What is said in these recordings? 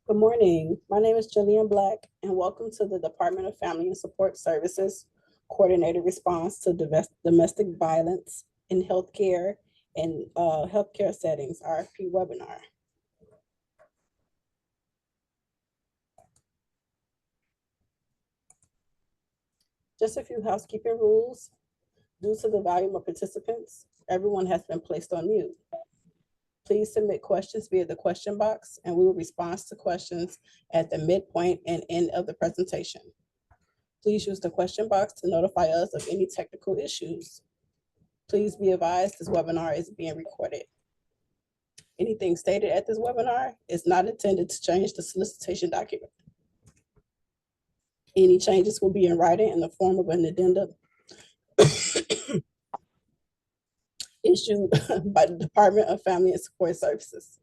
Good morning. My name is Jillian Black, and welcome to the Department of Family and Support Services Coordinated Response to Domestic Violence in Healthcare and Healthcare Settings RFP webinar. Just a few housekeeping rules. Due to the volume of participants, everyone has been placed on mute. Please submit questions via the question box, and we will respond to questions at the midpoint and end of the presentation. Please use the question box to notify us of any technical issues. Please be advised this webinar is being recorded. Anything stated at this webinar is not intended to change the solicitation document. Any changes will be in writing in the form of an addendum issued by the Department of Family and Support Services.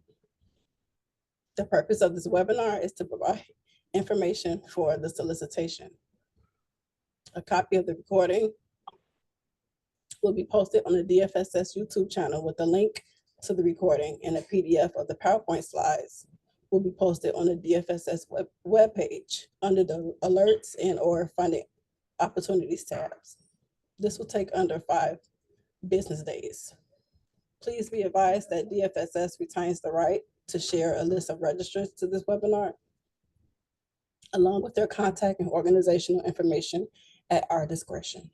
The purpose of this webinar is to provide information for the solicitation. A copy of the recording will be posted on the DFSS YouTube channel with a link to the recording, and a PDF of the PowerPoint slides will be posted on the DFSS webpage under the alerts and or funding opportunities tabs. This will take under 5 business days. Please be advised that DFSS retains the right to share a list of registrants to this webinar, along with their contact and organizational information at our discretion.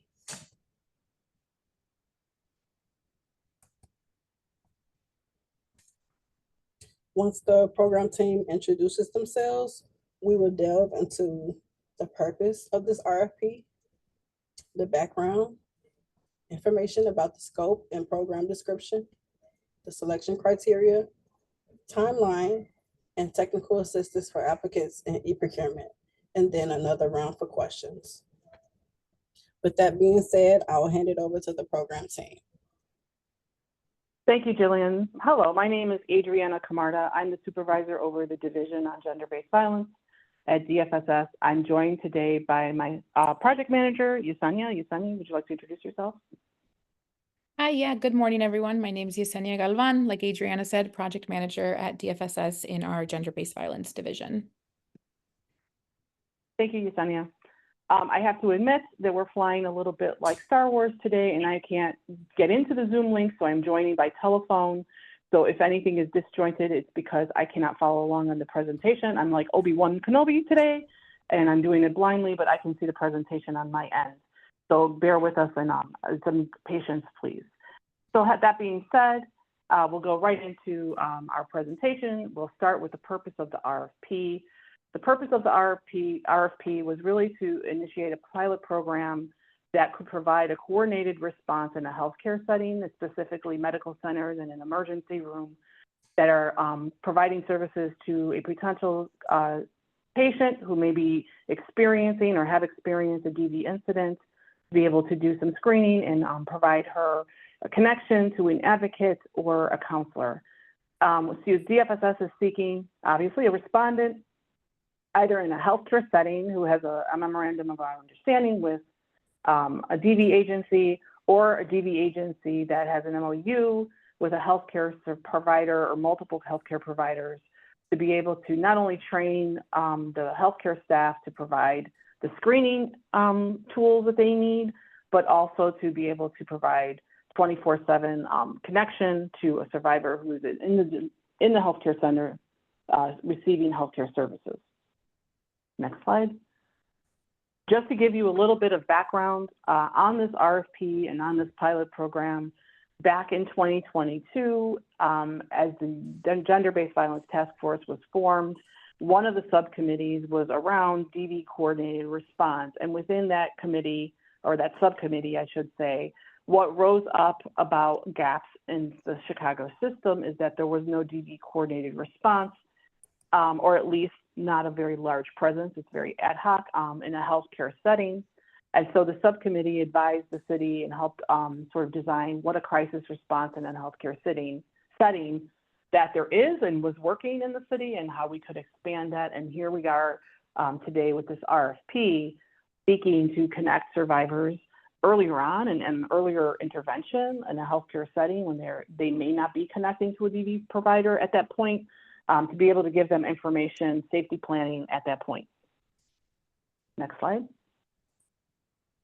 Once the program team introduces themselves, we will delve into the purpose of this RFP, the background, information about the scope and program description, the selection criteria, timeline, and technical assistance for applicants in e-procurement, and then another round for questions. With that being said, I will hand it over to the program team. Thank you, Jillian. Hello, my name is Adriana Camarda. I'm the supervisor over the Division on Gender-Based Violence at DFSS. I'm joined today by my project manager, Yesenia. Yesenia, would you like to introduce yourself? Hi, yeah, good morning, everyone. My name is Yesenia Galvan, like Adriana said, project manager at DFSS in our Gender-Based Violence Division. Thank you, Yesenia. I have to admit that we're flying a little bit like Star Wars today, and I can't get into the Zoom link, so I'm joining by telephone. So if anything is disjointed, it's because I cannot follow along on the presentation. I'm like Obi-Wan Kenobi today, and I'm doing it blindly, but I can see the presentation on my end. So bear with us and some patience, please. So that being said, we'll go right into our presentation. We'll start with the purpose of the RFP. The purpose of the RFP was really to initiate a pilot program that could provide a coordinated response in a healthcare setting, specifically medical centers and an emergency room, that are providing services to a potential patient who may be experiencing or have experienced a DV incident, to be able to do some screening and provide her a connection to an advocate or a counselor. So DFSS is seeking, obviously, a respondent either in a healthcare setting who has a memorandum of understanding with a DV agency, or a DV agency that has an MOU with a healthcare provider or multiple healthcare providers, to be able to not only train the healthcare staff to provide the screening tools that they need, but also to be able to provide 24/7 connection to a survivor who is in the healthcare center receiving healthcare services. Next slide. Just to give you a little bit of background on this RFP and on this pilot program, back in 2022, as the Gender-Based Violence Task Force was formed, one of the subcommittees was around DV coordinated response. And within that committee, or that subcommittee, I should say, what rose up about gaps in the Chicago system is that there was no DV coordinated response, or at least not a very large presence. It's very ad hoc in a healthcare setting. And so the subcommittee advised the city and helped sort of design what a crisis response in a healthcare setting that there is and was working in the city, and how we could expand that. And here we are today with this RFP, seeking to connect survivors earlier on and earlier intervention in a healthcare setting when they may not be connecting to a DV provider at that point, to be able to give them information, safety planning at that point. Next slide.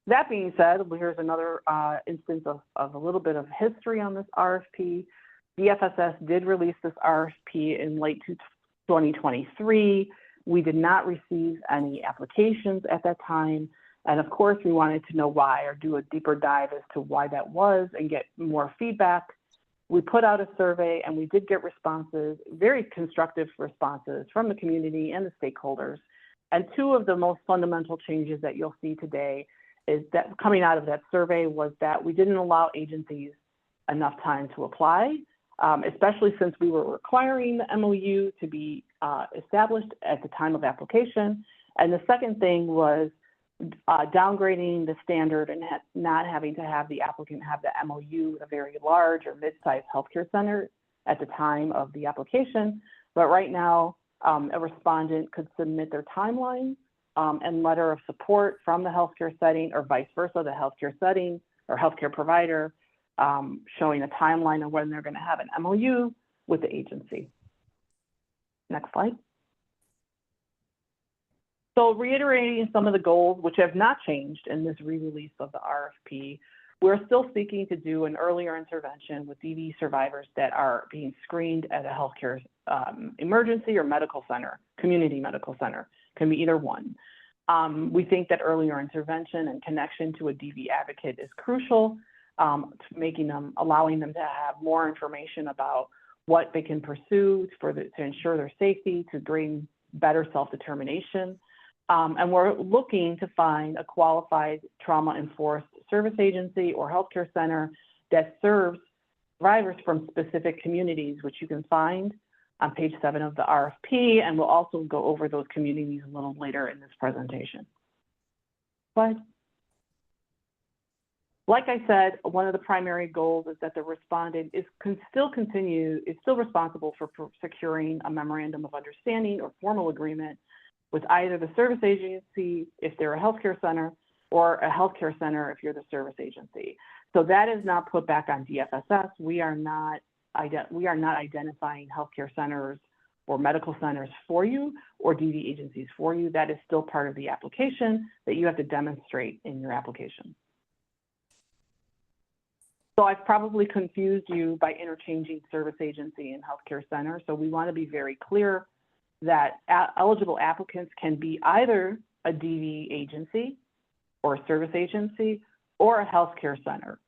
That being said, here's another instance of a little bit of history on this RFP. DFSS did release this RFP in late 2023. We did not receive any applications at that time. And of course, we wanted to know why, or do a deeper dive as to why that was and get more feedback. We put out a survey and we did get responses, very constructive responses from the community and the stakeholders. And two of the most fundamental changes that you'll see today is that coming out of that survey was that we didn't allow agencies enough time to apply, especially since we were requiring the MOU to be established at the time of application. And the second thing was downgrading the standard and not having to have the applicant have the MOU with a very large or mid-sized healthcare center at the time of the application. But right now, a respondent could submit their timeline and letter of support from the healthcare setting, or vice versa, the healthcare setting or healthcare provider, showing a timeline of when they're going to have an MOU with the agency. Next slide. So reiterating some of the goals, which have not changed in this re-release of the RFP, we're still seeking to do an earlier intervention with DV survivors that are being screened at a healthcare emergency or medical center, community medical center, can be either one. We think that earlier intervention and connection to a DV advocate is crucial, to allowing them to have more information about what they can pursue to ensure their safety, to bring better self-determination. And we're looking to find a qualified trauma-enforced service agency or healthcare center that serves survivors from specific communities, which you can find on page 7 of the RFP, and we'll also go over those communities a little later in this presentation. Slide. Like I said, one of the primary goals is that the respondent is still responsible for securing a memorandum of understanding or formal agreement with either the service agency if they're a healthcare center, or a healthcare center if you're the service agency. So that is not put back on DFSS. We are not identifying healthcare centers or medical centers for you or DV agencies for you. That is still part of the application that you have to demonstrate in your application. So I've probably confused you by interchanging service agency and healthcare center. So we want to be very clear that eligible applicants can be either a DV agency or a service agency or a healthcare center.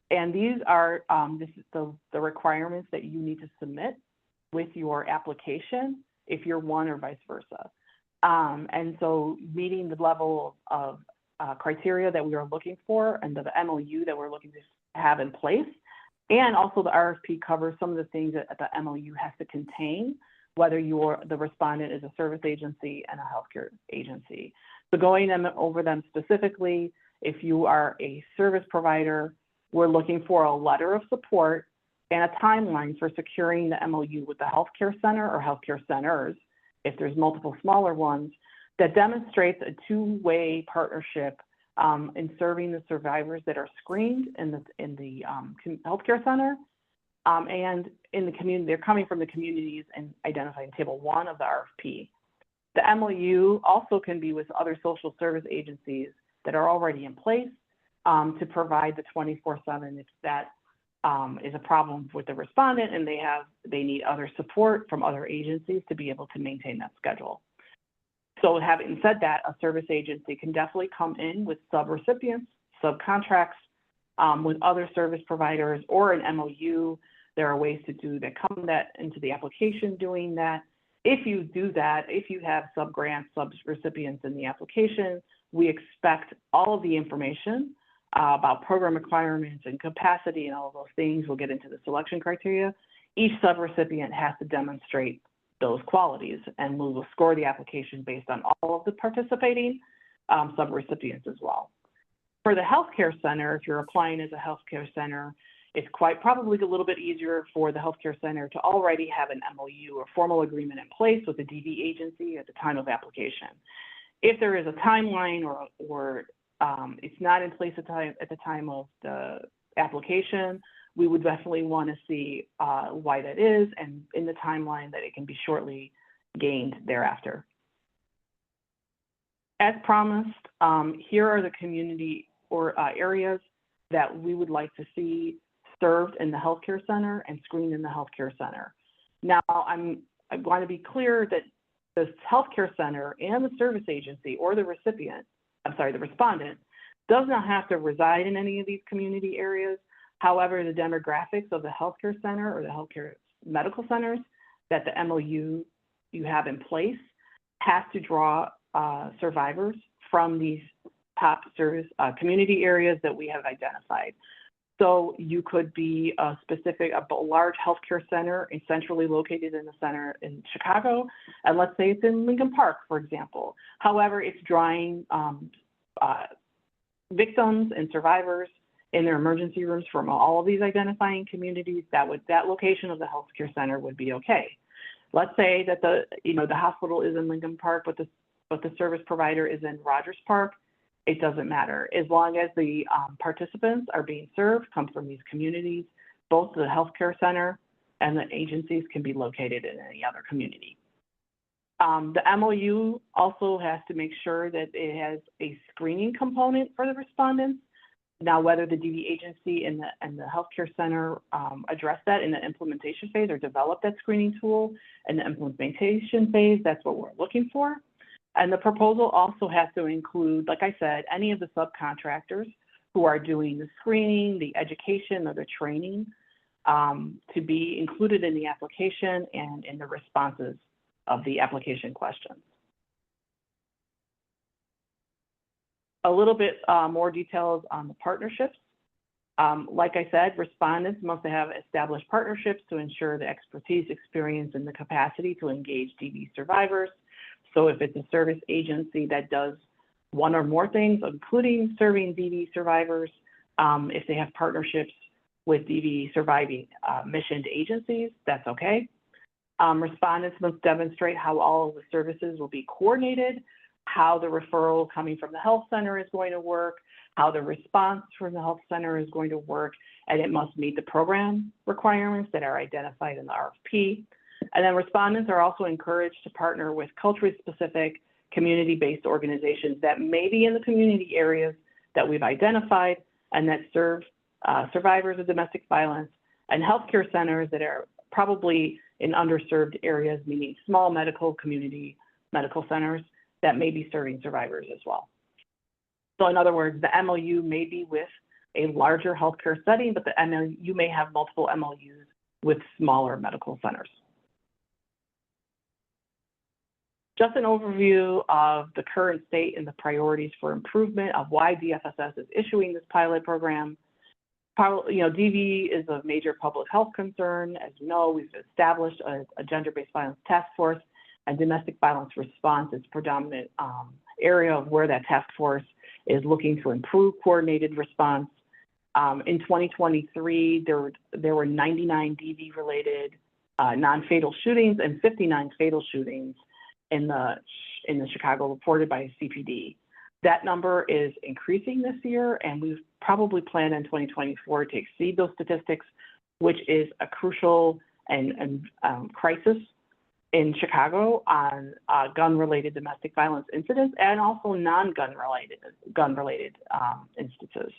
And these are this is the requirements that you need to submit with your application if you're one or vice versa. And so meeting the level of criteria that we are looking for and the MOU that we're looking to have in place. And also the RFP covers some of the things that the MOU has to contain, whether the respondent is a service agency and a healthcare agency. So going over them specifically, if you are a service provider, we're looking for a letter of support and a timeline for securing the MOU with the healthcare center or healthcare centers, if there's multiple smaller ones, that demonstrates a two-way partnership in serving the survivors that are screened in the healthcare center and in the community. They're coming from the communities and identifying table 1 of the RFP. The MOU also can be with other social service agencies that are already in place to provide the 24/7 if that is a problem with the respondent and they need other support from other agencies to be able to maintain that schedule. So having said that, a service agency can definitely come in with sub-recipients, subcontracts with other service providers or an MOU. There are ways to do that, come into the application doing that. If you do that, if you have sub-grants, sub-recipients in the application, we expect all of the information about program requirements and capacity and all of those things. We'll get into the selection criteria. Each sub-recipient has to demonstrate those qualities, and we will score the application based on all of the participating sub-recipients as well. For the healthcare center, if you're applying as a healthcare center, it's probably a little bit easier for the healthcare center to already have an MOU or formal agreement in place with the DV agency at the time of application. If there is a timeline or it's not in place at the time of the application, we would definitely want to see why that is, and in the timeline that it can be shortly gained thereafter. As promised, here are the community or areas that we would like to see served in the healthcare center and screened in the healthcare center. Now, I want to be clear that the healthcare center and the service agency or the recipient, the respondent, does not have to reside in any of these community areas. However, the demographics of the healthcare center or the healthcare medical centers that the MOU you have in place has to draw survivors from these top service community areas that we have identified. So you could be a large healthcare center and centrally located in the center in Chicago, and let's say it's in Lincoln Park, for example. However, it's drawing victims and survivors in their emergency rooms from all of these identifying communities. That location of the healthcare center would be okay. Let's say that the hospital is in Lincoln Park, but the service provider is in Rogers Park. It doesn't matter. As long as the participants are being served, come from these communities, both the healthcare center and the agencies can be located in any other community. The MOU also has to make sure that it has a screening component for the respondents. Now, whether the DV agency and the healthcare center address that in the implementation phase or develop that screening tool in the implementation phase, that's what we're looking for. And the proposal also has to include, like I said, any of the subcontractors who are doing the screening, the education, or the training to be included in the application and in the responses of the application questions. A little bit more details on the partnerships. Like I said, respondents must have established partnerships to ensure the expertise, experience, and the capacity to engage DV survivors. So if it's a service agency that does one or more things, including serving DV survivors, if they have partnerships with DV surviving missioned agencies, that's okay. Respondents must demonstrate how all of the services will be coordinated, how the referral coming from the health center is going to work, how the response from the health center is going to work, and it must meet the program requirements that are identified in the RFP. And then respondents are also encouraged to partner with culturally specific community-based organizations that may be in the community areas that we've identified and that serve survivors of domestic violence, and healthcare centers that are probably in underserved areas, meaning small community medical centers that may be serving survivors as well. So in other words, the MOU may be with a larger healthcare setting, but the MOU may have multiple MOUs with smaller medical centers. Just an overview of the current state and the priorities for improvement of why DFSS is issuing this pilot program. DV is a major public health concern. As you know, we've established a gender-based violence task force, and domestic violence response is predominant area of where that task force is looking to improve coordinated response. In 2023, there were 99 DV-related non-fatal shootings and 59 fatal shootings in the Chicago reported by CPD. That number is increasing this year, and we've probably planned in 2024 to exceed those statistics, which is a crucial and crisis in Chicago on gun-related domestic violence incidents and also non-gun related instances.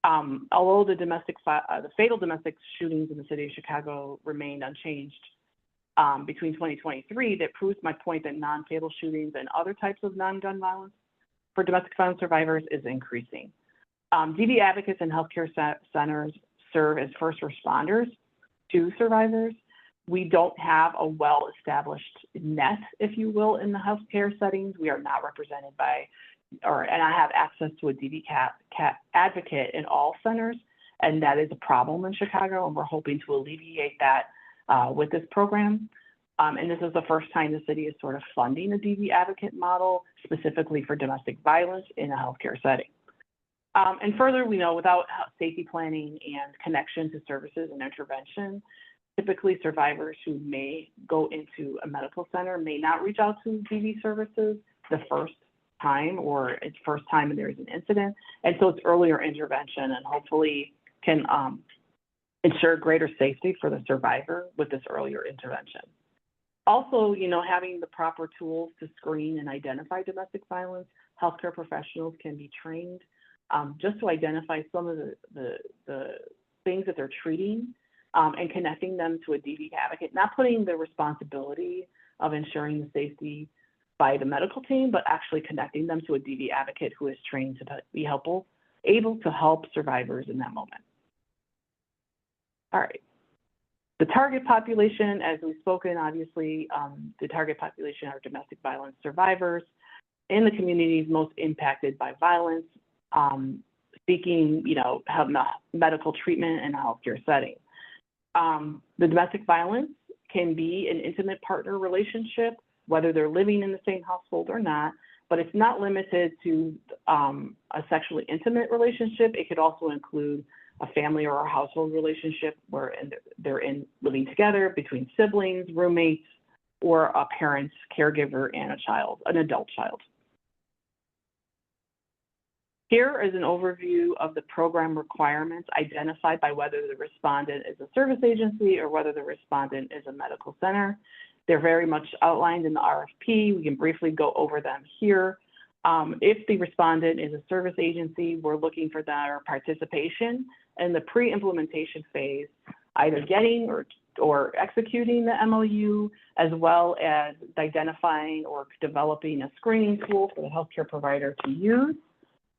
Although the fatal domestic shootings in the city of Chicago remained unchanged between 2023, that proves my point that non-fatal shootings and other types of non-gun violence for domestic violence survivors is increasing. DV advocates and healthcare centers serve as first responders to survivors. We don't have a well-established net, if you will, in the healthcare settings. We are not represented by, and I have access to a DV advocate in all centers, and that is a problem in Chicago, and we're hoping to alleviate that with this program. And this is the first time the city is sort of funding a DV advocate model specifically for domestic violence in a healthcare setting. And further, we know without safety planning and connection to services and intervention, typically survivors who may go into a medical center may not reach out to DV services the first time, or it's first time and there's an incident. And so it's earlier intervention and hopefully can ensure greater safety for the survivor with this earlier intervention. Also, having the proper tools to screen and identify domestic violence, healthcare professionals can be trained just to identify some of the things that they're treating and connecting them to a DV advocate, not putting the responsibility of ensuring the safety by the medical team, but actually connecting them to a DV advocate who is trained to be able to help survivors in that moment. All right. The target population, as we've spoken, obviously, the target population are domestic violence survivors in the communities most impacted by violence, seeking, have medical treatment in a healthcare setting. The domestic violence can be an intimate partner relationship, whether they're living in the same household or not, but it's not limited to a sexually intimate relationship. It could also include a family or a household relationship where they're living together between siblings, roommates, or a parent, caregiver, and an adult child. Here is an overview of the program requirements identified by whether the respondent is a service agency or whether the respondent is a medical center. They're very much outlined in the RFP. We can briefly go over them here. If the respondent is a service agency, we're looking for their participation in the pre-implementation phase, either getting or executing the MOU, as well as identifying or developing a screening tool for the healthcare provider to use,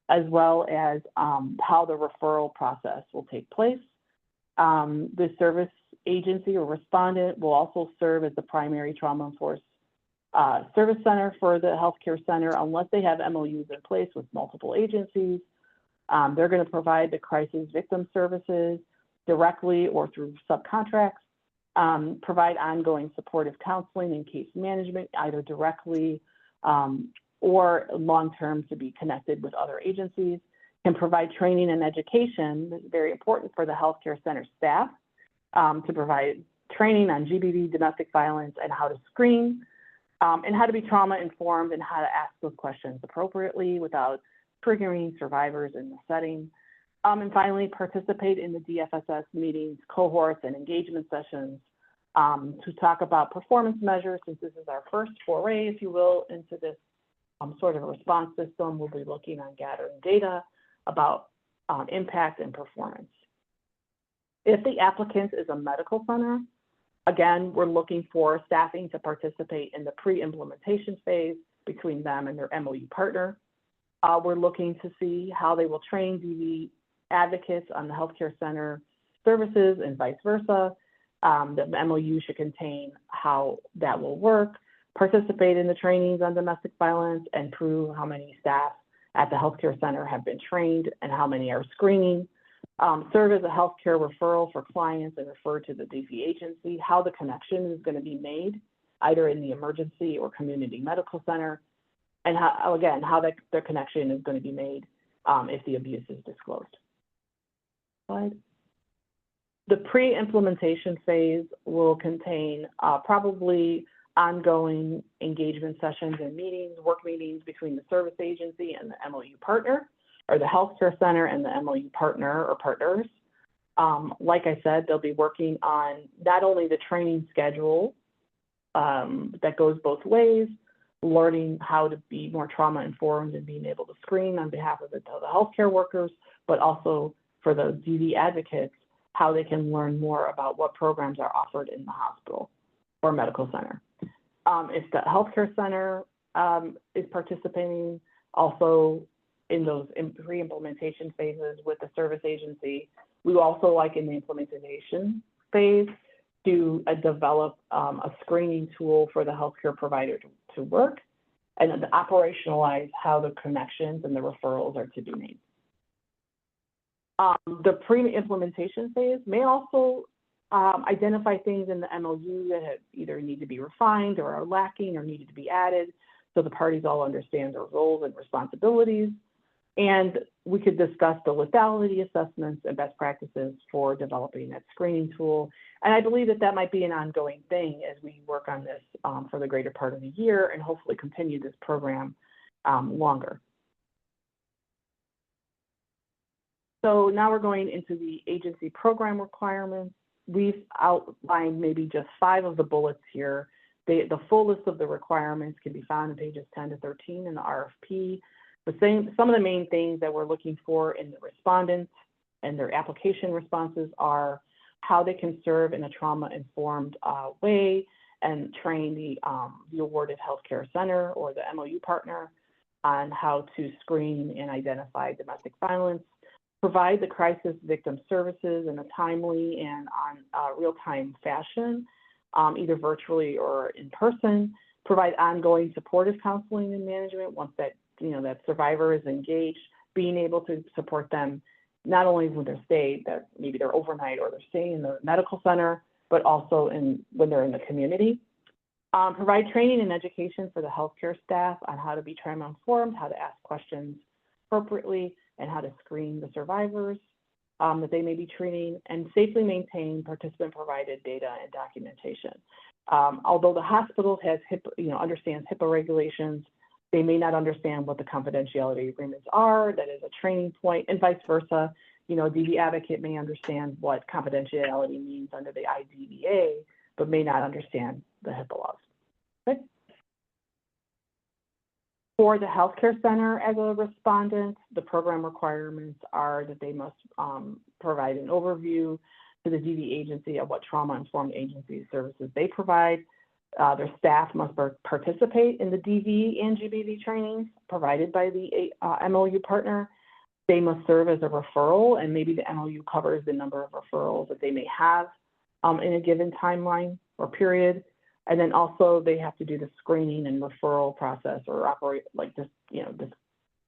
as well as how the referral process will take place. The service agency or respondent will also serve as the primary trauma-enforced service center for the healthcare center unless they have MOUs in place with multiple agencies. They're going to provide the crisis victim services directly or through subcontracts, provide ongoing supportive counseling and case management, either directly or long-term to be connected with other agencies, can provide training and education. This is very important for the healthcare center staff to provide training on GBV, domestic violence, and how to screen, and how to be trauma-informed and how to ask those questions appropriately without triggering survivors in the setting. And finally, participate in the DFSS meetings, cohorts, and engagement sessions to talk about performance measures, since this is our first foray, if you will, into this sort of a response system. We'll be looking on gathering data about impact and performance. If the applicant is a medical center, again, we're looking for staffing to participate in the pre-implementation phase between them and their MOU partner. We're looking to see how they will train DV advocates on the healthcare center services and vice versa. The MOU should contain how that will work, participate in the trainings on domestic violence, and prove how many staff at the healthcare center have been trained and how many are screening. Serve as a healthcare referral for clients and refer to the DV agency, how the connection is going to be made, either in the emergency or community medical center, and how, again, how their connection is going to be made if the abuse is disclosed. Slide. The pre-implementation phase will contain probably ongoing engagement sessions and meetings, work meetings between the service agency and the MOU partner, or the healthcare center and the MOU partner or partners. Like I said, they'll be working on not only the training schedule that goes both ways, learning how to be more trauma-informed and being able to screen on behalf of the healthcare workers, but also for the DV advocates, how they can learn more about what programs are offered in the hospital or medical center. If the healthcare center is participating also in those pre-implementation phases with the service agency, we also, like in the implementation phase, to develop a screening tool for the healthcare provider to work and to operationalize how the connections and the referrals are to be made. The pre-implementation phase may also identify things in the MOU that either need to be refined or are lacking or needed to be added, so the parties all understand their roles and responsibilities. And we could discuss the lethality assessments and best practices for developing that screening tool. And I believe that that might be an ongoing thing as we work on this for the greater part of the year and hopefully continue this program longer. So now we're going into the agency program requirements. We've outlined maybe just 5 of the bullets here. The full list of the requirements can be found in pages 10 to 13 in the RFP. Some of the main things that we're looking for in the respondents and their application responses are how they can serve in a trauma-informed way and train the awarded healthcare center or the MOU partner on how to screen and identify domestic violence, provide the crisis victim services in a timely and on real-time fashion, either virtually or in person, provide ongoing supportive counseling and management once that that survivor is engaged, being able to support them not only with their stay, that maybe they're overnight or they're staying in the medical center, but also when they're in the community. Provide training and education for the healthcare staff on how to be trauma-informed, how to ask questions appropriately, and how to screen the survivors that they may be treating, and safely maintain participant-provided data and documentation. Although the hospital understands HIPAA regulations, they may not understand what the confidentiality agreements are. That is a training point, and vice versa. DV advocate may understand what confidentiality means under the IDVA, but may not understand the HIPAA laws. Okay. For the healthcare center as a respondent, the program requirements are that they must provide an overview to the DV agency of what trauma-informed agency services they provide. Their staff must participate in the DV and GBV trainings provided by the MOU partner. They must serve as a referral, and maybe the MOU covers the number of referrals that they may have in a given timeline or period. And then also they have to do the screening and referral process or operate just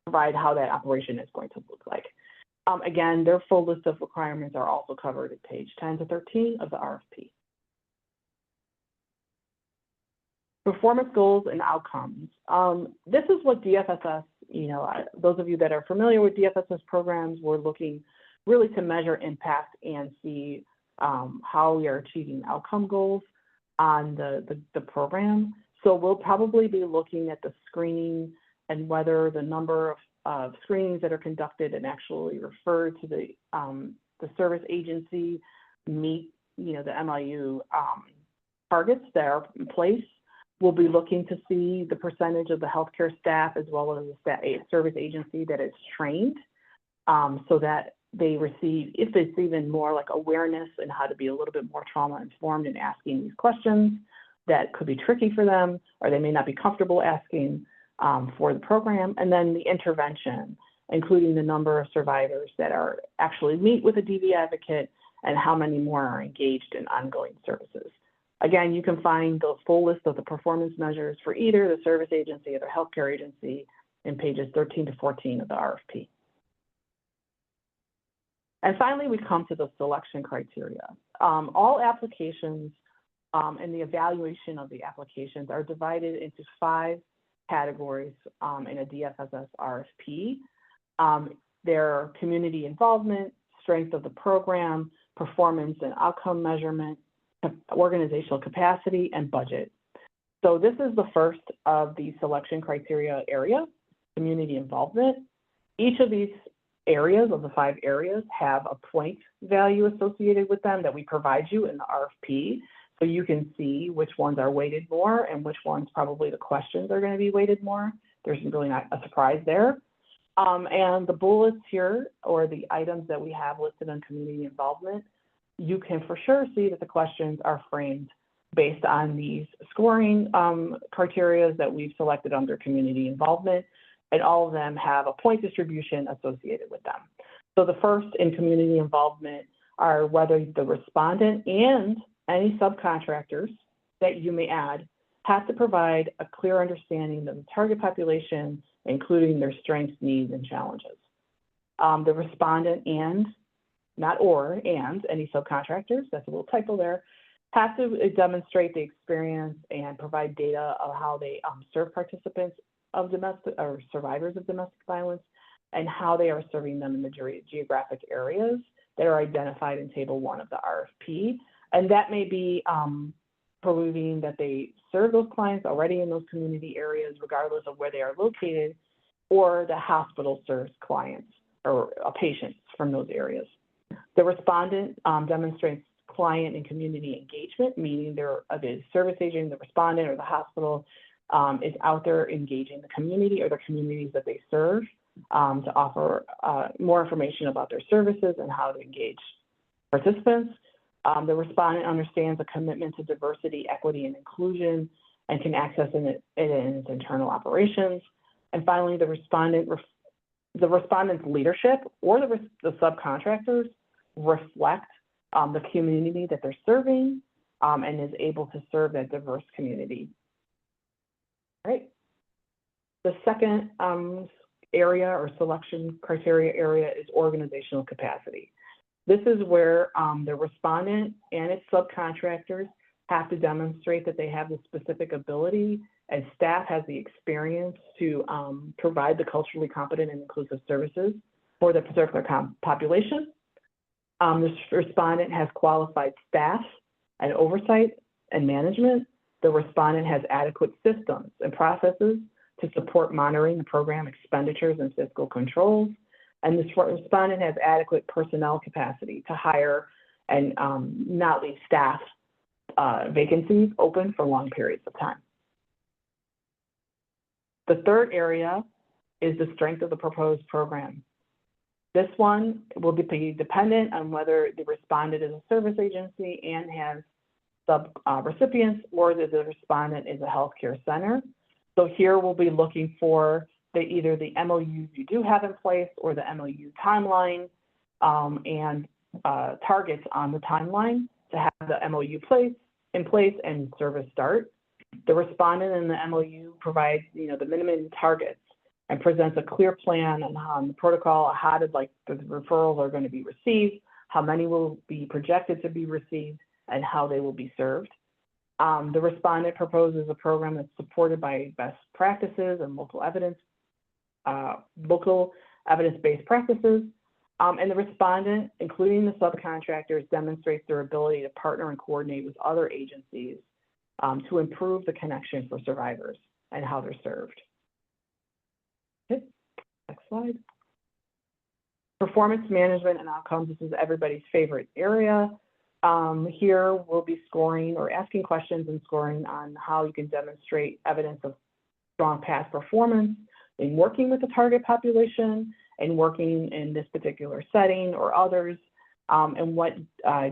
provide how that operation is going to look like. Again, their full list of requirements are also covered at page 10 to 13 of the RFP. Performance goals and outcomes. This is what DFSS, those of you that are familiar with DFSS programs, we're looking really to measure impact and see how we are achieving outcome goals on the program. So we'll probably be looking at the screening and whether the number of screenings that are conducted and actually referred to the service agency meet, the MIU targets that are in place. We'll be looking to see the percentage of the healthcare staff as well as the service agency that is trained so that they receive, if it's even more like awareness and how to be a little bit more trauma informed in asking these questions that could be tricky for them or they may not be comfortable asking for the program. And then the intervention, including the number of survivors that are actually meet with a DV advocate and how many more are engaged in ongoing services. Again, you can find the full list of the performance measures for either the service agency or the healthcare agency in pages 13 to 14 of the RFP. And finally, we come to the selection criteria. All applications and the evaluation of the applications are divided into 5 categories in a DFSS RFP. Their community involvement, strength of the program, performance and outcome measurement, organizational capacity, and budget. So this is the first of the selection criteria area, community involvement. Each of these areas, of the 5 areas, have a point value associated with them that we provide you in the RFP. So you can see which ones are weighted more and which ones probably the questions are going to be weighted more. There's really not a surprise there. And the bullets here, or the items that we have listed on community involvement, you can for sure see that the questions are framed based on these scoring criteria that we've selected under community involvement, and all of them have a point distribution associated with them. So the first in community involvement are whether the respondent and any subcontractors that you may add have to provide a clear understanding of the target population, including their strengths, needs, and challenges. The respondent and, not or, and any subcontractors, that's a little typo there, have to demonstrate the experience and provide data of how they serve participants of domestic or survivors of domestic violence and how they are serving them in the geographic areas that are identified in Table 1 of the RFP. And that may be proving that they serve those clients already in those community areas, regardless of where they are located, or the hospital serves clients or patients from those areas. The respondent demonstrates client and community engagement, meaning the service agent, the respondent, or the hospital is out there engaging the community or the communities that they serve to offer more information about their services and how to engage participants. The respondent understands a commitment to diversity, equity, and inclusion and can access it in its internal operations. And finally, the respondent's leadership or the subcontractors reflect the community that they're serving and is able to serve that diverse community. All right. The second area or selection criteria area is organizational capacity. This is where the respondent and its subcontractors have to demonstrate that they have the specific ability and staff has the experience to provide the culturally competent and inclusive services for the particular population. This respondent has qualified staff and oversight and management. The respondent has adequate systems and processes to support monitoring the program expenditures and fiscal controls. And this respondent has adequate personnel capacity to hire and not leave staff vacancies open for long periods of time. The third area is the strength of the proposed program. This one will be dependent on whether the respondent is a service agency and has sub-recipients or that the respondent is a healthcare center. So here we'll be looking for either the MOUs you do have in place or the MOU timeline and targets on the timeline to have the MOU in place and service start. The respondent in the MOU provides, the minimum targets and presents a clear plan on the protocol, how the referrals are going to be received, how many will be projected to be received, and how they will be served. The respondent proposes a program that's supported by best practices and local evidence-based practices. And the respondent, including the subcontractors, demonstrates their ability to partner and coordinate with other agencies to improve the connection for survivors and how they're served. Okay, next slide. Performance management and outcomes. This is everybody's favorite area. Here we'll be scoring or asking questions and scoring on how you can demonstrate evidence of strong past performance in working with the target population and working in this particular setting or others, and what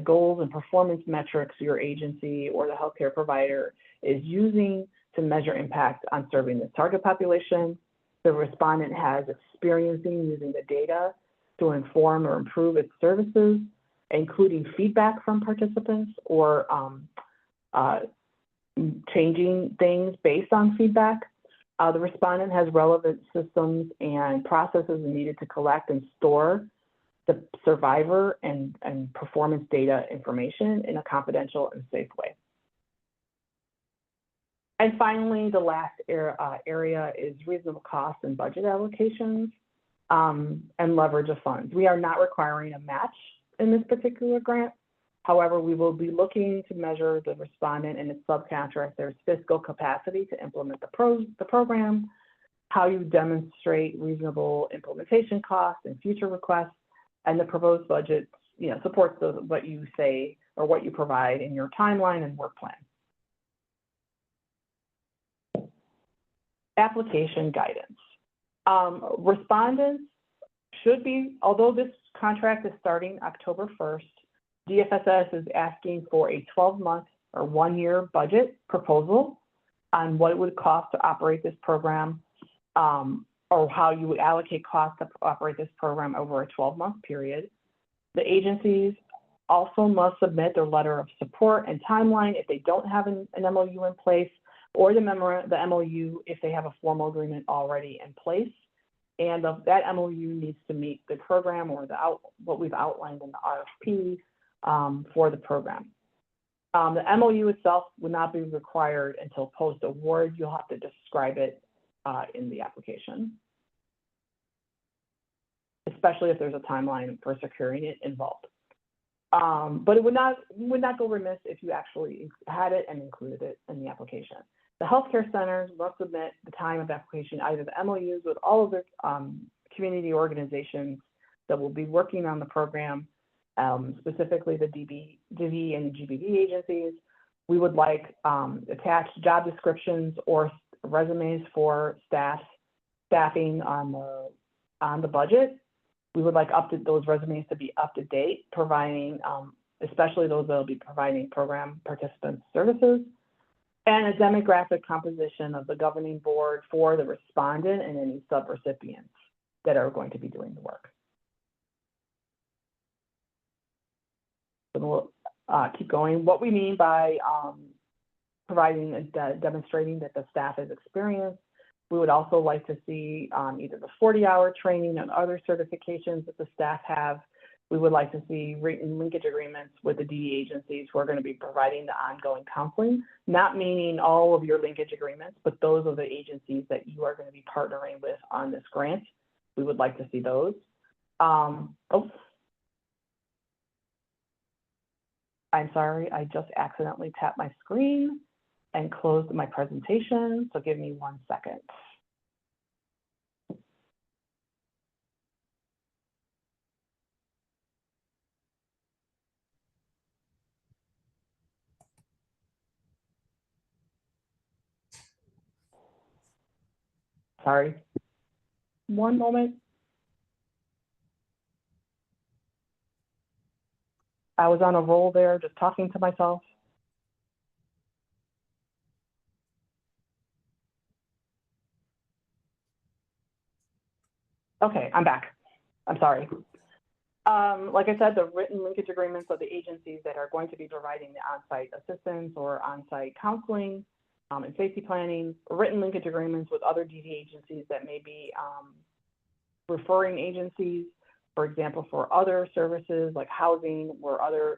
goals and performance metrics your agency or the healthcare provider is using to measure impact on serving this target population. The respondent has experience using the data to inform or improve its services, including feedback from participants or changing things based on feedback. The respondent has relevant systems and processes needed to collect and store the survivor and performance data information in a confidential and safe way. And finally, the last area is reasonable cost and budget allocations and leverage of funds. We are not requiring a match in this particular grant. However, we will be looking to measure the respondent and its subcontractor's fiscal capacity to implement the program, how you demonstrate reasonable implementation costs and future requests, and the proposed budget supports what you say or what you provide in your timeline and work plan. Application guidance. Respondents should be, although this contract is starting October 1st, DFSS is asking for a 12-month or 1-year budget proposal on what it would cost to operate this program or how you would allocate costs to operate this program over a 12-month period. The agencies also must submit their letter of support and timeline if they don't have an MOU in place, or the MOU if they have a formal agreement already in place. And that MOU needs to meet the program or what we've outlined in the RFP for the program. The MOU itself would not be required until post-award. You'll have to describe it in the application, especially if there's a timeline for securing it involved. But it would not go remiss if you actually had it and included it in the application. The healthcare centers must submit the time of application, either the MOUs with all of their community organizations that will be working on the program, specifically the DV and GBV agencies. We would like attached job descriptions or resumes for staffing on the budget. We would like those resumes to be up to date, providing, especially those that will be providing program participant services, and a demographic composition of the governing board for the respondent and any subrecipients that are going to be doing the work. So we'll keep going. What we mean by demonstrating that the staff is experienced, we would also like to see either the 40-hour training and other certifications that the staff have. We would like to see written linkage agreements with the DE agencies who are going to be providing the ongoing counseling, not meaning all of your linkage agreements, but those are the agencies that you are going to be partnering with on this grant. We would like to see those. I'm sorry, I just accidentally tapped my screen and closed my presentation, so give me 1 second. Sorry, 1 moment. I was on a roll there, just talking to myself. Okay, I'm back. I'm sorry. Like I said, the written linkage agreements of the agencies that are going to be providing the on-site assistance or on-site counseling and safety planning, written linkage agreements with other DD agencies that may be referring agencies, for example, for other services like housing or other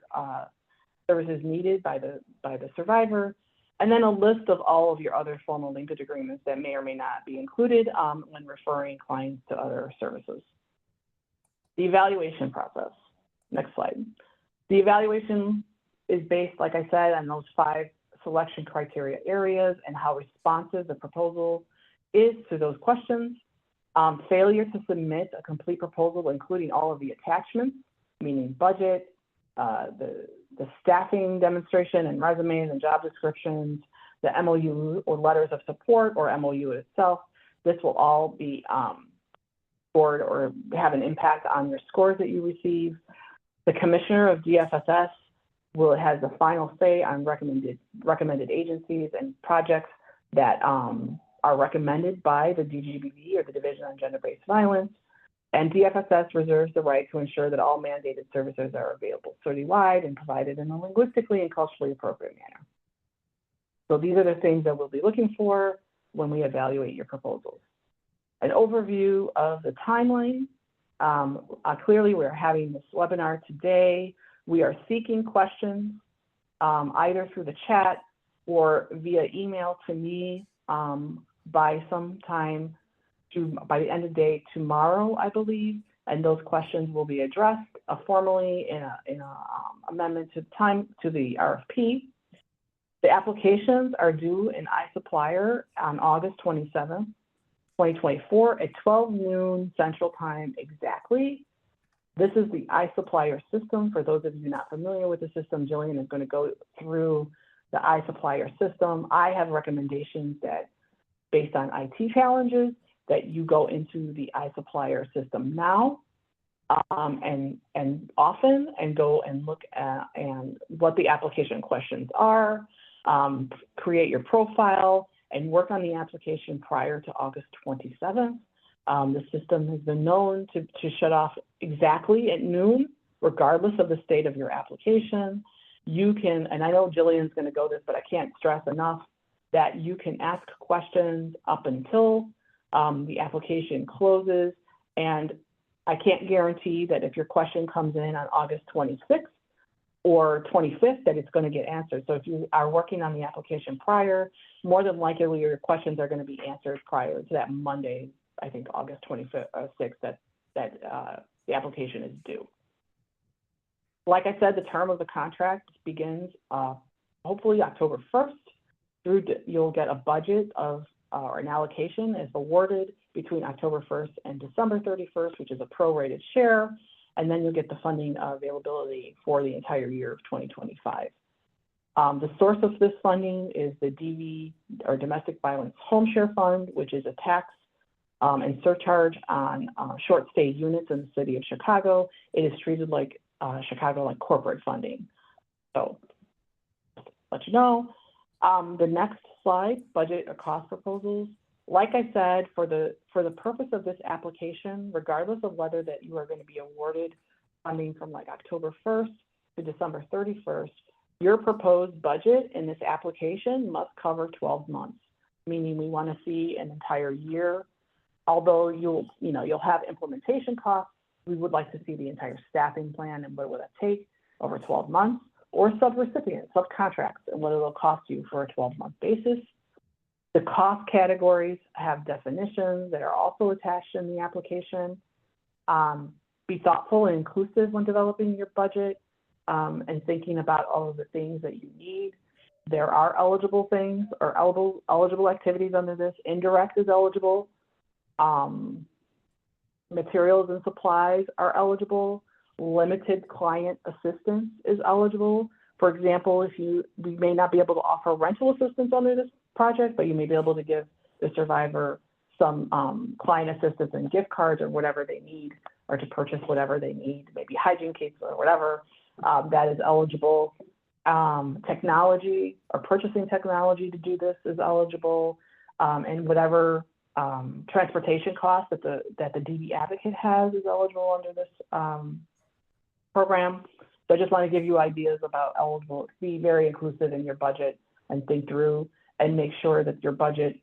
services needed by the survivor, and then a list of all of your other formal linkage agreements that may or may not be included when referring clients to other services. The evaluation process. Next slide. The evaluation is based, like I said, on those 5 selection criteria areas and how responsive the proposal is to those questions. Failure to submit a complete proposal, including all of the attachments, meaning budget, the staffing demonstration and resumes and job descriptions, the MOU or letters of support or MOU itself. This will all be scored or have an impact on your scores that you receive. The commissioner of DFSS has the final say on recommended agencies and projects that are recommended by the DGBV or the Division on Gender-Based Violence. And DFSS reserves the right to ensure that all mandated services are available citywide and provided in a linguistically and culturally appropriate manner. So these are the things that we'll be looking for when we evaluate your proposals. An overview of the timeline. Clearly, we're having this webinar today. We are seeking questions either through the chat or via email to me by the end of the day tomorrow, I believe, and those questions will be addressed formally in an amendment to the RFP. The applications are due in iSupplier on August 27th, 2024 at 12 noon Central Time exactly. This is the iSupplier system. For those of you not familiar with the system, Jillian is going to go through the iSupplier system. I have recommendations that, based on IT challenges, that you go into the iSupplier system now and often and go and look at what the application questions are, create your profile, and work on the application prior to August 27th. The system has been known to shut off exactly at noon, regardless of the state of your application. You can, and I know Jillian's going to go this, but I can't stress enough that you can ask questions up until the application closes. And I can't guarantee that if your question comes in on August 26th or 25th, that it's going to get answered. So if you are working on the application prior, more than likely your questions are going to be answered prior to that Monday, I think August 25th or 6th, that the application is due. Like I said, the term of the contract begins hopefully October 1st. You'll get a budget of or an allocation is awarded between October 1st and December 31st, which is a prorated share, and then you'll get the funding availability for the entire year of 2025. The source of this funding is the DV, or Domestic Violence Home Share Fund, which is a tax and surcharge on short stay units in the city of Chicago. It is treated like Chicago like corporate funding. So, let you know. The next slide, budget or cost proposals. Like I said, for the purpose of this application, regardless of whether that you are going to be awarded funding from like October 1st to December 31st, your proposed budget in this application must cover 12 months, meaning we want to see an entire year. Although you'll have implementation costs, we would like to see the entire staffing plan and what will that take over 12 months, or subrecipient, subcontracts, and what it'll cost you for a 12-month basis. The cost categories have definitions that are also attached in the application. Be thoughtful and inclusive when developing your budget and thinking about all of the things that you need. There are eligible things or eligible activities under this. Indirect is eligible. Materials and supplies are eligible. Limited client assistance is eligible. For example, we may not be able to offer rental assistance under this project, but you may be able to give the survivor some client assistance and gift cards or whatever they need, or to purchase whatever they need, maybe hygiene kits or whatever, that is eligible. Technology or purchasing technology to do this is eligible, and whatever transportation costs that the DV advocate has is eligible under this program. So I just want to give you ideas about eligible. Be very inclusive in your budget and think through and make sure that your budget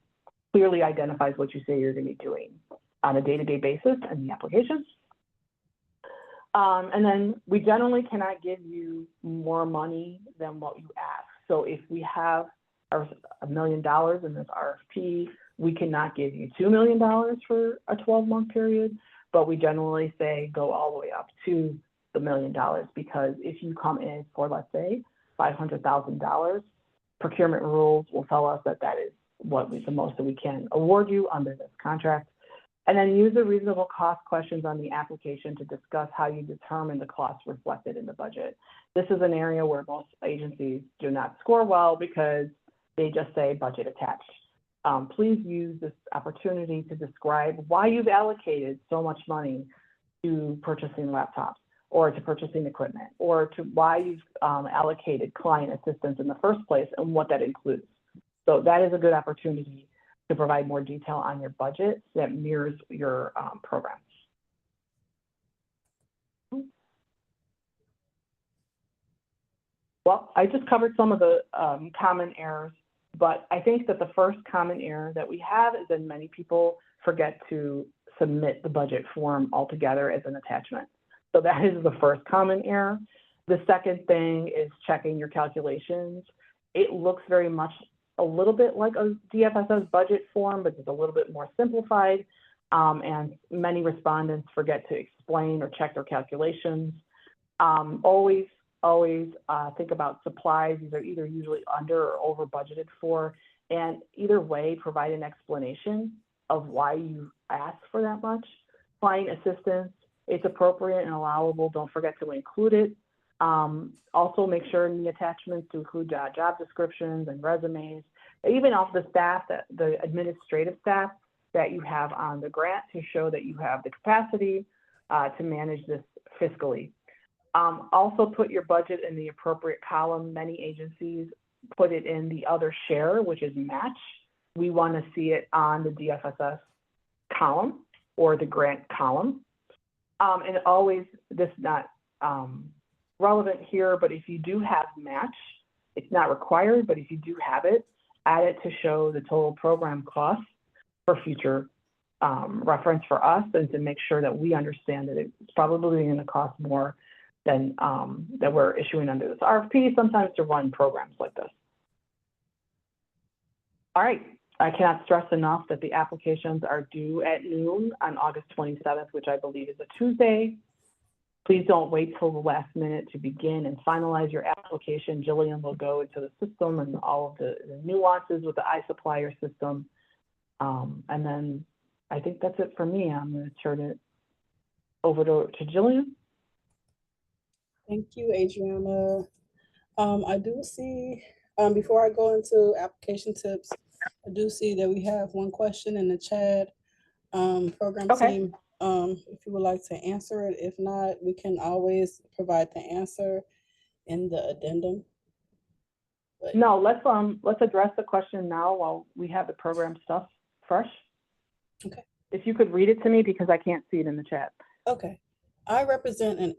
clearly identifies what you say you're going to be doing on a day-to-day basis in the application. And then we generally cannot give you more money than what you ask. So if we have $1 million in this RFP, we cannot give you $2 million for a 12-month period, but we generally say go all the way up to the $1 million, because if you come in for, let's say, $500,000, procurement rules will tell us that that is the most that we can award you under this contract. And then use the reasonable cost questions on the application to discuss how you determine the costs reflected in the budget. This is an area where most agencies do not score well because they just say budget attached. Please use this opportunity to describe why you've allocated so much money to purchasing laptops or to purchasing equipment, or to why you've allocated client assistance in the first place and what that includes. So that is a good opportunity to provide more detail on your budget that mirrors your program. Well, I just covered some of the common errors, but I think that the first common error that we have is that many people forget to submit the budget form altogether as an attachment. So that is the first common error. The second thing is checking your calculations. It looks very much a little bit like a DFSS budget form, but it's a little bit more simplified. And many respondents forget to explain or check their calculations. Always think about supplies. These are either usually under or over budgeted for. And either way, provide an explanation of why you asked for that much. Client assistance, it's appropriate and allowable. Don't forget to include it. Also make sure in the attachments to include job descriptions and resumes, even off the staff, the administrative staff that you have on the grant, to show that you have the capacity to manage this fiscally. Also put your budget in the appropriate column. Many agencies put it in the other share, which is match. We want to see it on the DFSS column or the grant column. And always, this is not relevant here, but if you do have match, it's not required, but if you do have it, add it to show the total program cost for future reference for us, and to make sure that we understand that it's probably going to cost more than that we're issuing under this RFP sometimes to run programs like this. All right, I cannot stress enough that the applications are due at noon on August 27th, which I believe is a Tuesday. Please don't wait till the last minute to begin and finalize your application. Jillian will go into the system and all of the nuances with the iSupplier system And then I think that's it for me. I'm going to turn it over to Jillian. Thank you, Adriana. I do see, before I go into application tips, I do see that we have one question in the chat. Program team, if you would like to answer it. If not, we can always provide the answer in the addendum. But no, let's address the question now while we have the program stuff fresh. Okay. If you could read it to me because I can't see it in the chat. Okay. I represent an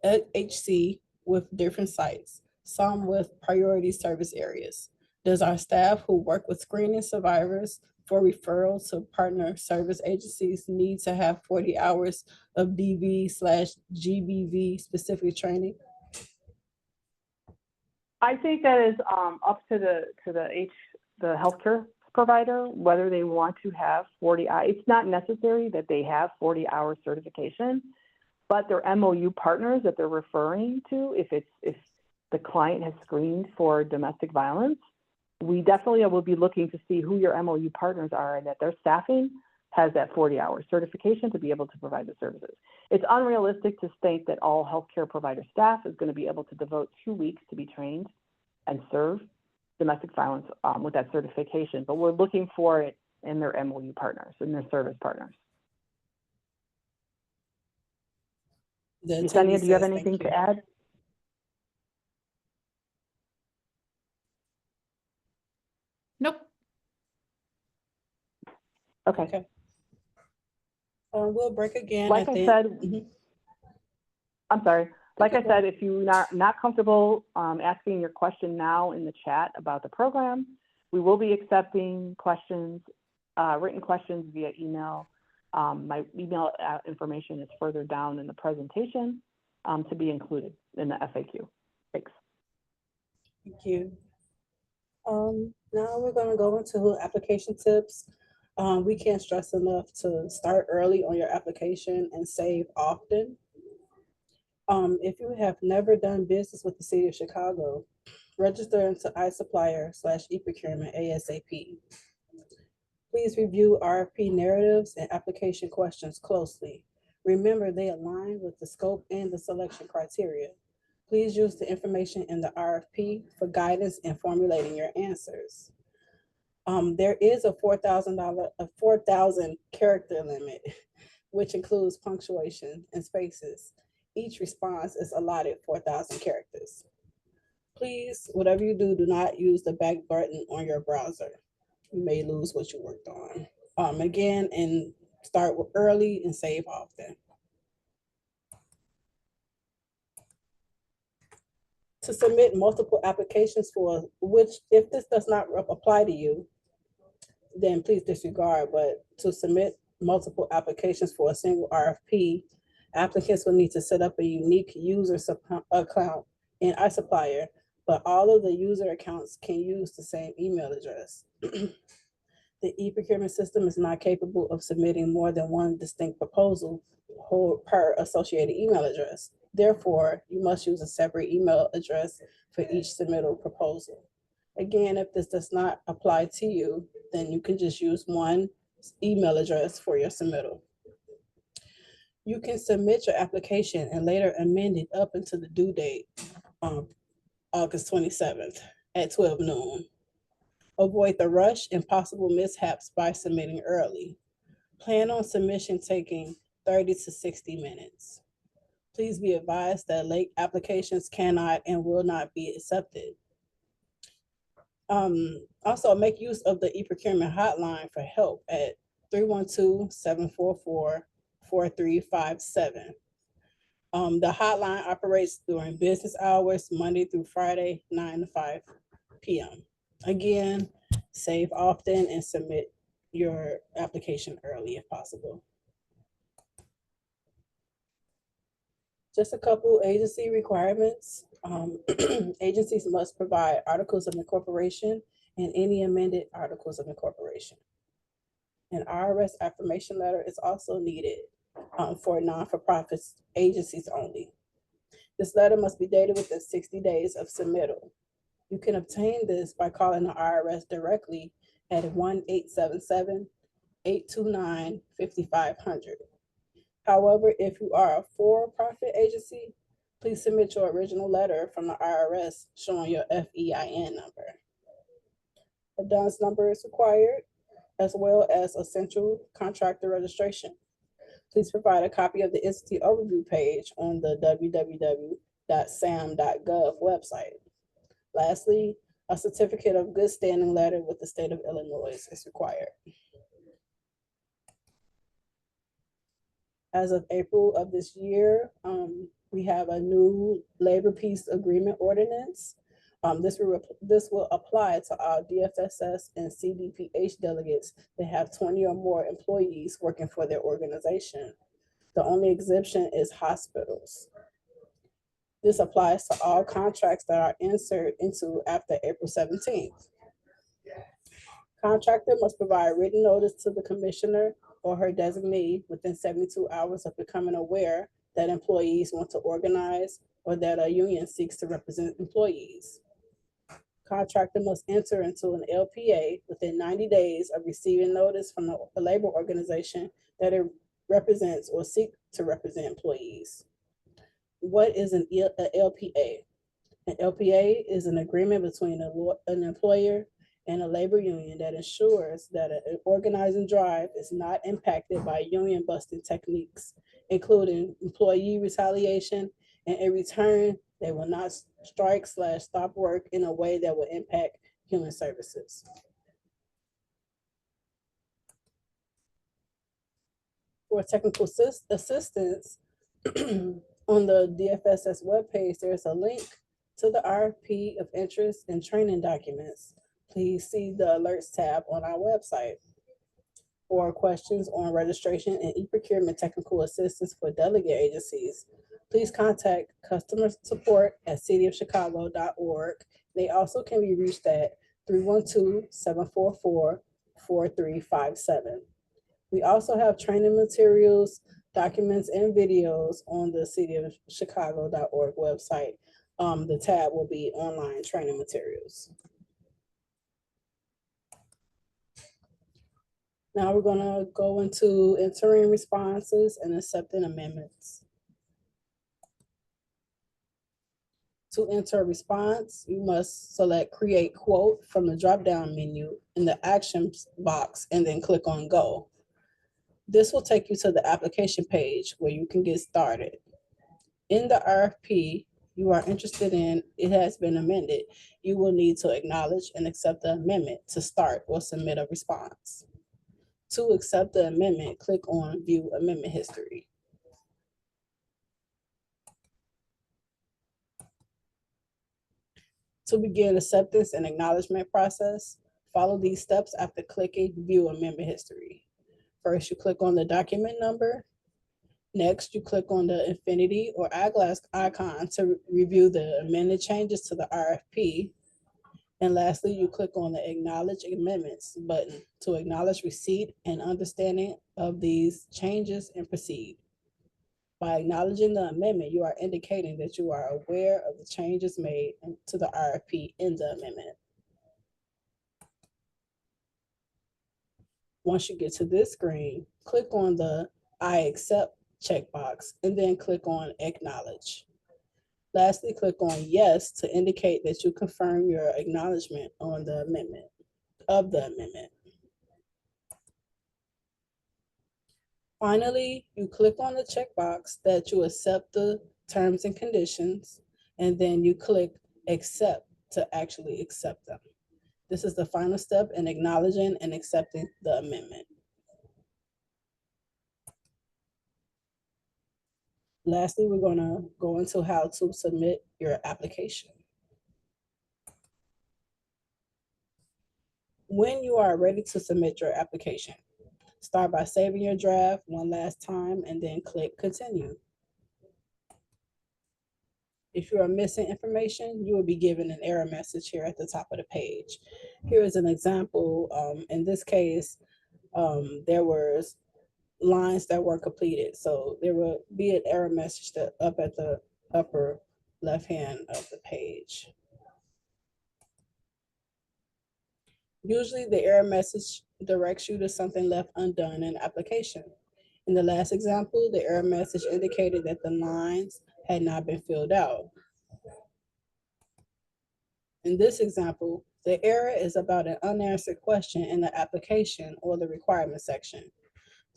FQHC with different sites, some with priority service areas. Does our staff who work with screening survivors for referral to partner service agencies need to have 40 hours of DV/GBV specific training? I think that is up to the healthcare provider, whether they want to have 40 hours. It's not necessary that they have 40-hour certification, but their MOU partners that they're referring to, if the client has screened for domestic violence, we definitely will be looking to see who your MOU partners are and that their staffing has that 40-hour certification to be able to provide the services. It's unrealistic to think that all healthcare provider staff is going to be able to devote 2 weeks to be trained and serve domestic violence with that certification, but we're looking for it in their MOU partners, in their service partners. Yesenia, do you have anything to add? Nope. Okay. We'll break again. Like I said, I'm sorry. Like Okay. I said, if you're not comfortable asking your question now in the chat about the program, we will be accepting questions, written questions via email. My email information is further down in the presentation to be included in the FAQ. Thanks. Thank you. Now we're going to go into application tips. We can't stress enough to start early on your application and save often. If you have never done business with the City of Chicago, register into iSupplier/eProcurement ASAP. Please review RFP narratives and application questions closely. Remember, they align with the scope and the selection criteria. Please use the information in the RFP for guidance in formulating your answers. There is a $4,000 character limit, which includes punctuation and spaces. Each response is allotted 4,000 characters. Please, whatever you do, do not use the back button on your browser. You may lose what you worked on. Again, and start early and save often. To submit multiple applications for which, if this does not apply to you, then please disregard, but to submit multiple applications for a single RFP, applicants will need to set up a unique user account in iSupplier, but all of the user accounts can use the same email address. The e-procurement system is not capable of submitting more than one distinct proposal per associated email address. Therefore, you must use a separate email address for each submittal proposal. Again, if this does not apply to you, then you can just use one email address for your submittal. You can submit your application and later amend it up until the due date on August 27th at 12 noon. Avoid the rush and possible mishaps by submitting early. Plan on submission taking 30 to 60 minutes. Please be advised that late applications cannot and will not be accepted. Also, make use of the e-procurement hotline for help at 312-744-4357. The hotline operates during business hours, Monday through Friday, 9 to 5 p.m. Again, save often and submit your application early if possible. Just a couple agency requirements. Agencies must provide articles of incorporation and any amended articles of incorporation. An IRS affirmation letter is also needed for non-for-profit agencies only. This letter must be dated within 60 days of submittal. You can obtain this by calling the IRS directly at 1-877-829-5500. However, if you are a for-profit agency, please submit your original letter from the IRS showing your FEIN number. A DUNS number is required, as well as essential contractor registration. Please provide a copy of the entity overview page on the www.sam.gov website. Lastly, a certificate of good standing letter with the state of Illinois is required. As of April of this year, we have a new labor peace agreement ordinance. This will apply to all DFSS and CDPH delegates that have 20 or more employees working for their organization. The only exemption is hospitals. This applies to all contracts that are entered into after April 17th. Contractor must provide written notice to the commissioner or her designee within 72 hours of becoming aware that employees want to organize or that a union seeks to represent employees. Contractor must enter into an LPA within 90 days of receiving notice from the labor organization that it represents or seeks to represent employees. What is an LPA? An LPA is an agreement between an employer and a labor union that ensures that an organizing drive is not impacted by union busting techniques, including employee retaliation, and in return, they will not strike/stop work in a way that will impact human services. For technical assistance, on the DFSS webpage, there's a link to the RFP of interest and training documents. Please see the alerts tab on our website. For questions on registration and e-procurement technical assistance for delegate agencies, please contact customer support at cityofchicago.org. They also can be reached at 312-744-4357. We also have training materials, documents, and videos on the cityofchicago.org website. The tab will be online training materials. Now we're gonna go into entering responses and accepting amendments. To enter a response, you must select Create Quote from the drop-down menu in the Actions box and then click on Go. This will take you to the application page where you can get started. In the RFP you are interested in, it has been amended. You will need to acknowledge and accept the amendment to start or submit a response. To accept the amendment, click on View Amendment History. To begin acceptance and acknowledgement process, follow these steps after clicking View Amendment History. First, you click on the document number. Next, you click on the infinity or eyeglass icon to review the amended changes to the RFP. And lastly, you click on the Acknowledge Amendments button to acknowledge receipt and understanding of these changes and proceed. By acknowledging the amendment, you are indicating that you are aware of the changes made to the RFP in the amendment. Once you get to this screen, click on the I accept checkbox and then click on Acknowledge. Lastly, click on Yes to indicate that you confirm your acknowledgement on the amendment. Finally, you click on the checkbox that you accept the terms and conditions, and then you click Accept to actually accept them. This is the final step in acknowledging and accepting the amendment. Lastly, we're going to go into how to submit your application. When you are ready to submit your application, start by saving your draft one last time and then click Continue. If you are missing information, you will be given an error message here at the top of the page. Here is an example. In this case, there was lines that were completed. So there will be an error message up at the upper left hand of the page. Usually the error message directs you to something left undone in the application. In the last example, the error message indicated that the lines had not been filled out. In this example, the error is about an unanswered question in the application or the requirement section.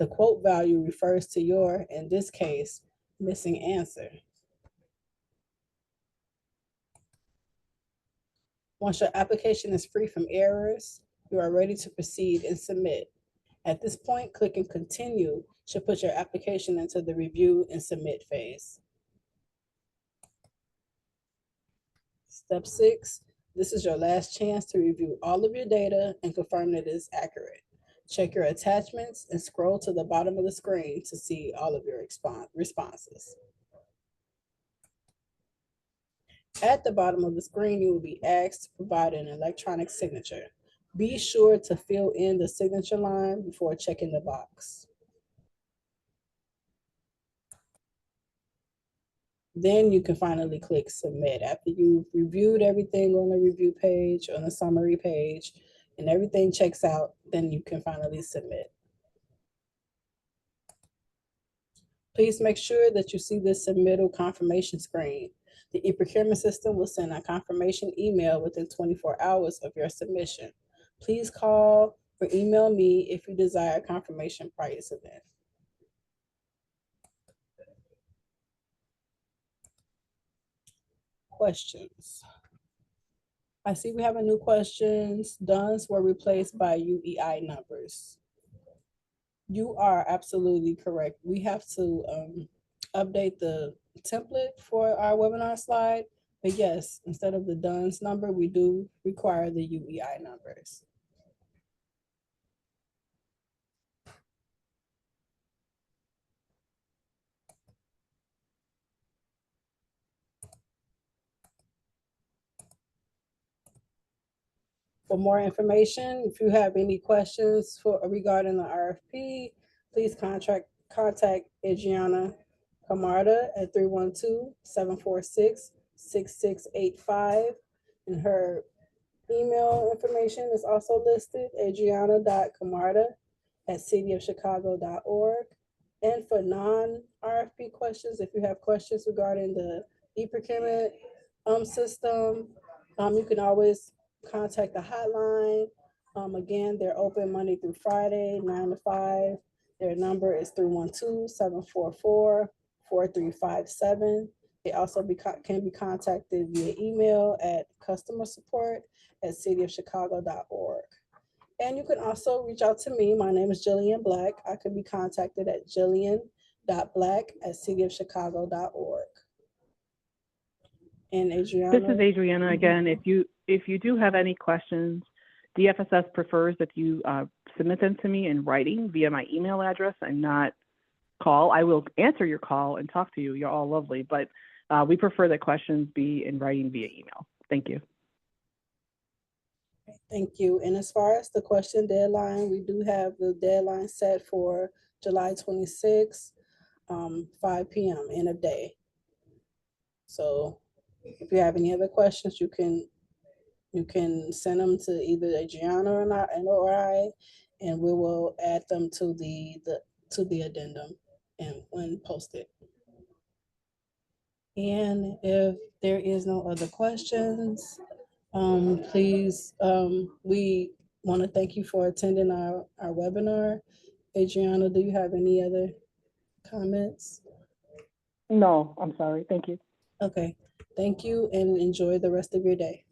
The quote value refers to your, in this case, missing answer. Once your application is free from errors, you are ready to proceed and submit. At this point, clicking continue should put your application into the review and submit phase. Step 6, this is your last chance to review all of your data and confirm that it is accurate. Check your attachments and scroll to the bottom of the screen to see all of your responses. At the bottom of the screen, you will be asked to provide an electronic signature. Be sure to fill in the signature line before checking the box. Then you can finally click submit. After you've reviewed everything on the review page, on the summary page, and everything checks out, then you can finally submit. Please make sure that you see this submittal confirmation screen. The e-procurement system will send a confirmation email within 24 hours of your submission. Please call or email me if you desire confirmation prior to that. Questions? I see we have a new questions. Duns were replaced by UEI numbers. You are absolutely correct. We have to update the template for our webinar slide. But yes, instead of the DUNS number, we do require the UEI numbers. For more information, if you have any questions regarding the RFP, please contact Adriana Camarda at 312-746-6685. And her email information is also listed, adriana.camarda@cityofchicago.org. And for non-RFP questions, if you have questions regarding the e-procurement system, you can always contact the hotline. Again, they're open Monday through Friday, 9 to 5. Their number is 312-744-4357. They also can be contacted via email at customersupport@cityofchicago.org. And you can also reach out to me. My name is Jillian Black. I can be contacted at jillian.black@cityofchicago.org. And Adriana? This is Adriana again. If you do have any questions, DFSS prefers that you submit them to me in writing via my email address and not call. I will answer your call and talk to you. You're all lovely, but we prefer that questions be in writing via email. Thank you. Thank you. And as far as the question deadline, we do have the deadline set for July 26th, 5 p.m. in a day. So if you have any other questions, you can send them to either Adriana or I, and we will add them to the addendum and when posted. And if there is no other questions, please, we want to thank you for attending our webinar. Adriana, do you have any other comments? No, I'm sorry. Thank you. Okay, thank you and enjoy the rest of your day.